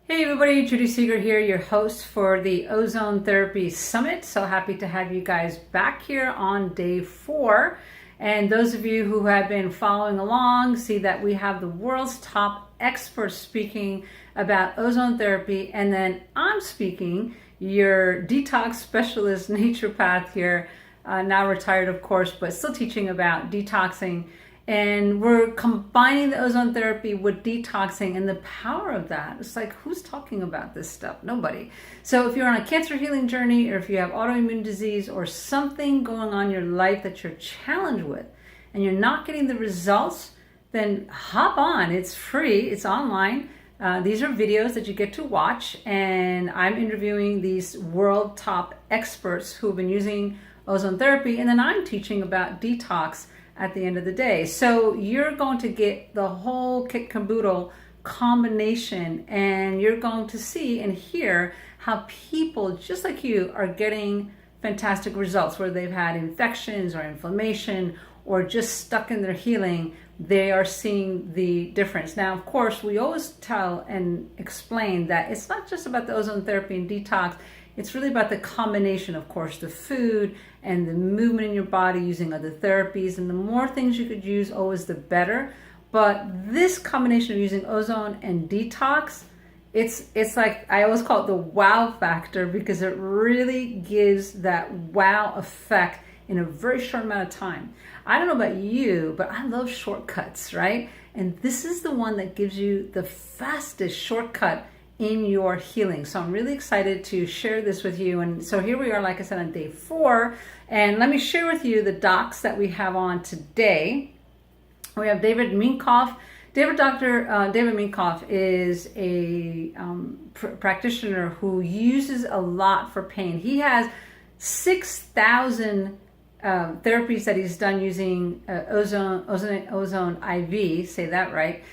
Hey everybody, Judy Seeger here, your host for the Ozone Therapy Summit. So happy to have you guys back here on day 4. And those of you who have been following along see that we have the world's top experts speaking about ozone therapy. And then I'm speaking, your detox specialist naturopath here, now retired of course, but still teaching about detoxing. And we're combining the ozone therapy with detoxing and the power of that. It's like, who's talking about this stuff? Nobody. So if you're on a cancer healing journey, or if you have autoimmune disease or something going on in your life that you're challenged with and you're not getting the results, then hop on. It's free. It's online. These are videos that you get to watch, and I'm interviewing these world top experts who have been using ozone therapy, and then I'm teaching about detox at the end of the day. So you're going to get the whole kit caboodle combination, and you're going to see and hear how people just like you are getting fantastic results, where they've had infections or inflammation or just stuck in their healing. They are seeing the difference. Now, of course, we always tell and explain that it's not just about the ozone therapy and detox. It's really about the combination, of course, the food and the movement in your body, using other therapies. And the more things you could use, always the better. But this combination of using ozone and detox, it's like, I always call it the wow factor, because it really gives that wow effect in a very short amount of time. I don't know about you, but I love shortcuts, right? And this is the one that gives you the fastest shortcut in your healing. So I'm really excited to share this with you. And so here we are, like I said, on day 4. And let me share with you the docs that we have on today. We have David Minkoff. David Minkoff is a practitioner who uses a lot for pain. He has 6,000 therapies that he's done using ozone IV, say that right.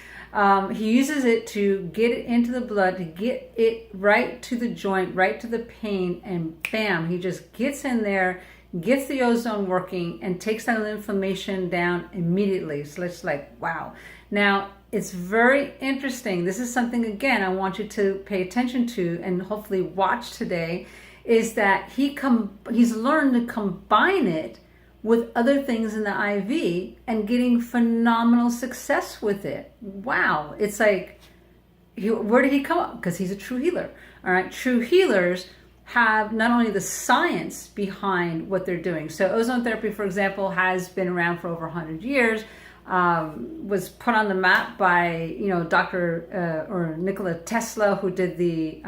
He uses it to get it into the blood, to get it right to the joint, right to the pain, and bam, he just gets in there, gets the ozone working, and takes that inflammation down immediately. So it's like, wow. Now, it's very interesting. This is something, again, I want you to pay attention to and hopefully watch today, is that he's learned to combine it with other things in the IV and getting phenomenal success with it. Wow. It's like, where did he come up? Because he's a true healer. All right. True healers have not only the science behind what they're doing. So ozone therapy, for example, has been around for over 100 years, was put on the map by, Dr. or Nikola Tesla, who did the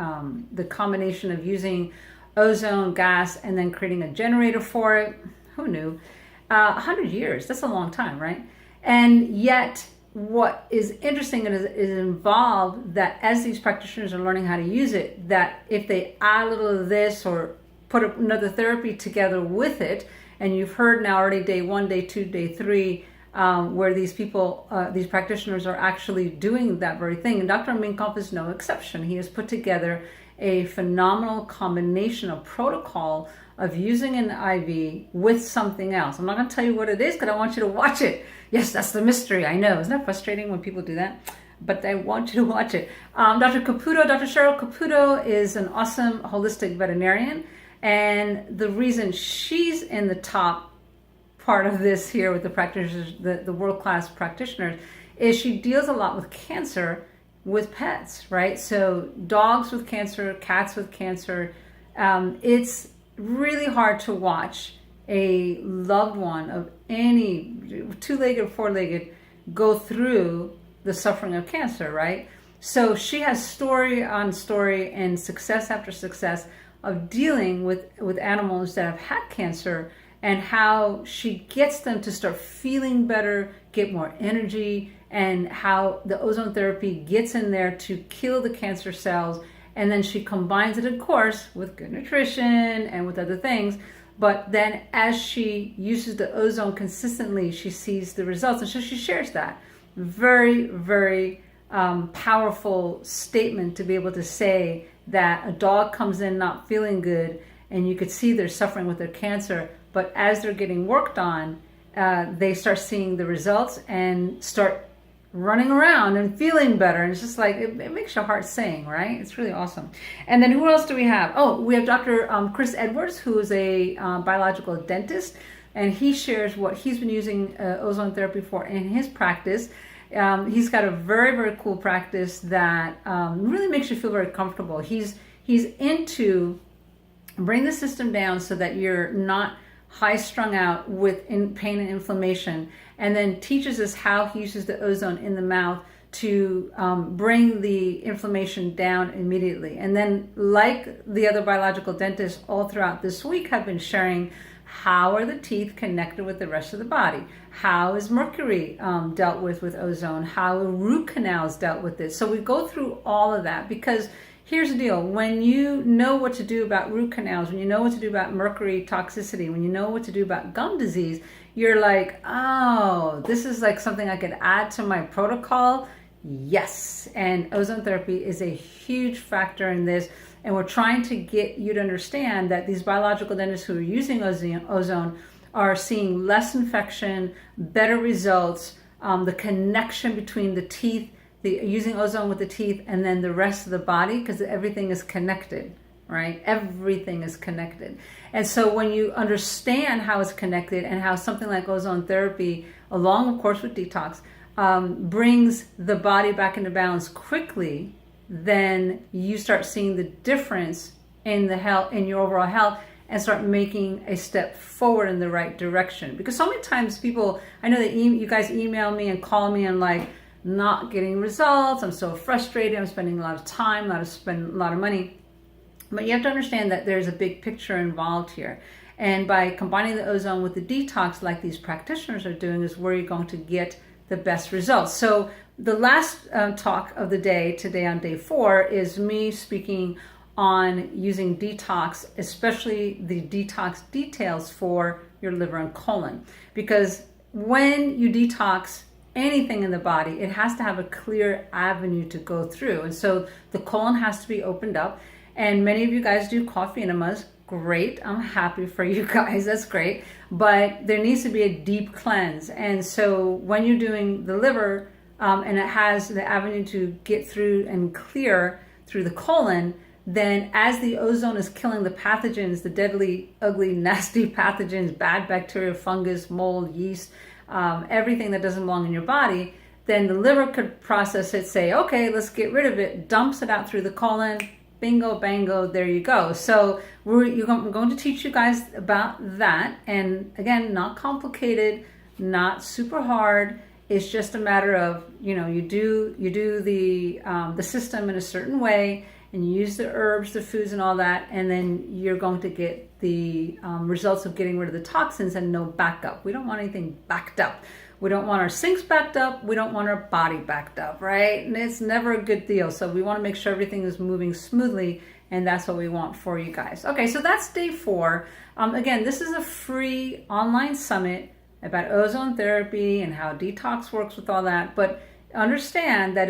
combination of using ozone gas and then creating a generator for it. Who knew? 100 years, that's a long time, right? And yet, what is interesting is involved that as these practitioners are learning how to use it, that if they add a little of this or put another therapy together with it, and you've heard now already day 1, day 2, day 3, where these people, these practitioners are actually doing that very thing. And Dr. Minkoff is no exception. He has put together a phenomenal combination of protocol of using an IV with something else. I'm not going to tell you what it is because I want you to watch it. Yes, that's the mystery. I know. Isn't that frustrating when people do that? But I want you to watch it. Dr. Cheryl Caputo is an awesome holistic veterinarian. And the reason she's in the top part of this here with the practitioners, the world-class practitioners, is she deals a lot with cancer with pets, right? So dogs with cancer, cats with cancer. It's really hard to watch a loved one of any 2-legged, 4-legged go through the suffering of cancer, right? So she has story on story and success after success of dealing with animals that have had cancer, and how she gets them to start feeling better, get more energy, and how the ozone therapy gets in there to kill the cancer cells. And then she combines it, of course, with good nutrition and with other things. But then as she uses the ozone consistently, she sees the results. And so she shares that. Very, very powerful statement to be able to say that a dog comes in not feeling good, and you could see they're suffering with their cancer. But as they're getting worked on, they start seeing the results and start running around and feeling better. And it's just like, it makes your heart sing, right? It's really awesome. And then who else do we have? Oh, we have Dr. Chris Edwards, who is a biological dentist, and he shares what he's been using ozone therapy for in his practice. He's got a very, very cool practice that really makes you feel very comfortable. He's into bring the system down so that you're not high strung out with pain and inflammation, and then teaches us how he uses the ozone in the mouth to bring the inflammation down immediately. And then, like the other biological dentists all throughout this week have been sharing, how are the teeth connected with the rest of the body? How is mercury dealt with ozone? How are root canals dealt with it? So we go through all of that, because here's the deal. When you know what to do about root canals, when you know what to do about mercury toxicity, when you know what to do about gum disease, you're like, oh, this is like something I could add to my protocol. Yes. And ozone therapy is a huge factor in this. And we're trying to get you to understand that these biological dentists who are using ozone are seeing less infection, better results, the connection between the teeth, using ozone with the teeth, and then the rest of the body, because everything is connected, right? Everything is connected. And so when you understand how it's connected and how something like ozone therapy, along of course with detox, brings the body back into balance quickly, then you start seeing the difference in the health, in your overall health, and start making a step forward in the right direction. Because so many times people, I know that you guys email me and call me and like, not getting results, I'm so frustrated, I'm spending a lot of time, spending a lot of money. But you have to understand that there's a big picture involved here. And by combining the ozone with the detox, like these practitioners are doing, is where you're going to get the best results. So the last talk of the day, today on day 4, is me speaking on using detox, especially the detox details for your liver and colon. Because when you detox anything in the body, it has to have a clear avenue to go through. And so the colon has to be opened up. And many of you guys do coffee enemas. Great. I'm happy for you guys. That's great. But there needs to be a deep cleanse. And so when you're doing the liver, and it has the avenue to get through and clear through the colon, then as the ozone is killing the pathogens, the deadly, ugly, nasty pathogens, bad bacteria, fungus, mold, yeast, everything that doesn't belong in your body, then the liver could process it, say, okay, let's get rid of it, dumps it out through the colon, bingo, bango, there you go. So we're going to teach you guys about that. And again, not complicated, not super hard. It's just a matter of, you do the system in a certain way, and you use the herbs, the foods, and all that, and then you're going to get the results of getting rid of the toxins and no backup. We don't want anything backed up. We don't want our sinks backed up. We don't want our body backed up, right? And it's never a good deal. So we want to make sure everything is moving smoothly, and that's what we want for you guys. Okay, so that's day 4. Again, this is a free online summit about ozone therapy and how detox works with all that. But understand that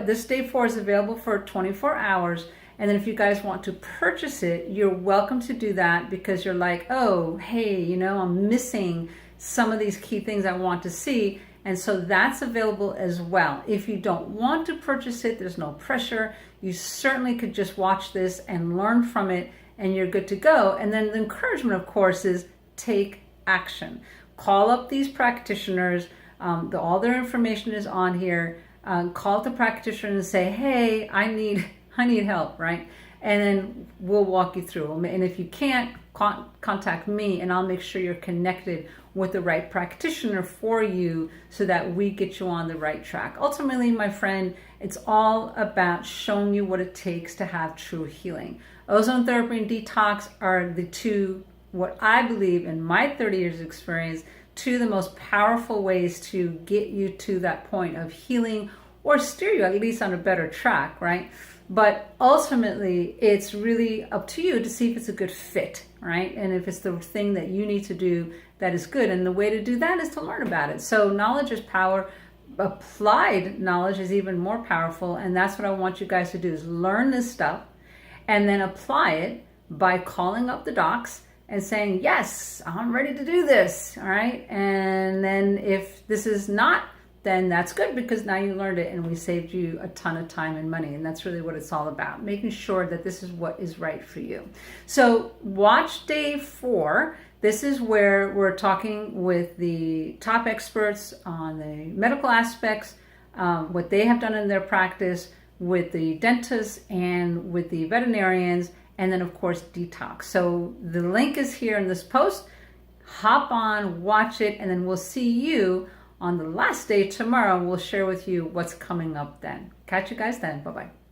this day 4 is available for 24 hours. And then if you guys want to purchase it, you're welcome to do that, because you're like, oh, hey, I'm missing some of these key things I want to see. And so that's available as well. If you don't want to purchase it, there's no pressure. You certainly could just watch this and learn from it, and you're good to go. And then the encouragement, of course, is take action. Call up these practitioners. All their information is on here. Call the practitioner and say, hey, I need help, right? And then we'll walk you through. And if you can't, contact me, and I'll make sure you're connected with the right practitioner for you, so that we get you on the right track. Ultimately, my friend, it's all about showing you what it takes to have true healing. Ozone therapy and detox are the two, what I believe in my 30 years of experience, two of the most powerful ways to get you to that point of healing, or steer you at least on a better track, right? But ultimately, it's really up to you to see if it's a good fit, right? And if it's the thing that you need to do that is good. And the way to do that is to learn about it. So knowledge is power. Applied knowledge is even more powerful. And that's what I want you guys to do, is learn this stuff and then apply it by calling up the docs and saying, yes, I'm ready to do this, all right? And then if this is not then that's good, because now you learned it and we saved you a ton of time and money. And that's really what it's all about, making sure that this is what is right for you. So watch day 4. This is where we're talking with the top experts on the medical aspects, what they have done in their practice, with the dentists and with the veterinarians, and then of course detox. So the link is here in this post. Hop on, watch it, and then we'll see you on the last day tomorrow. We'll share with you what's coming up then. Catch you guys then. Bye-bye.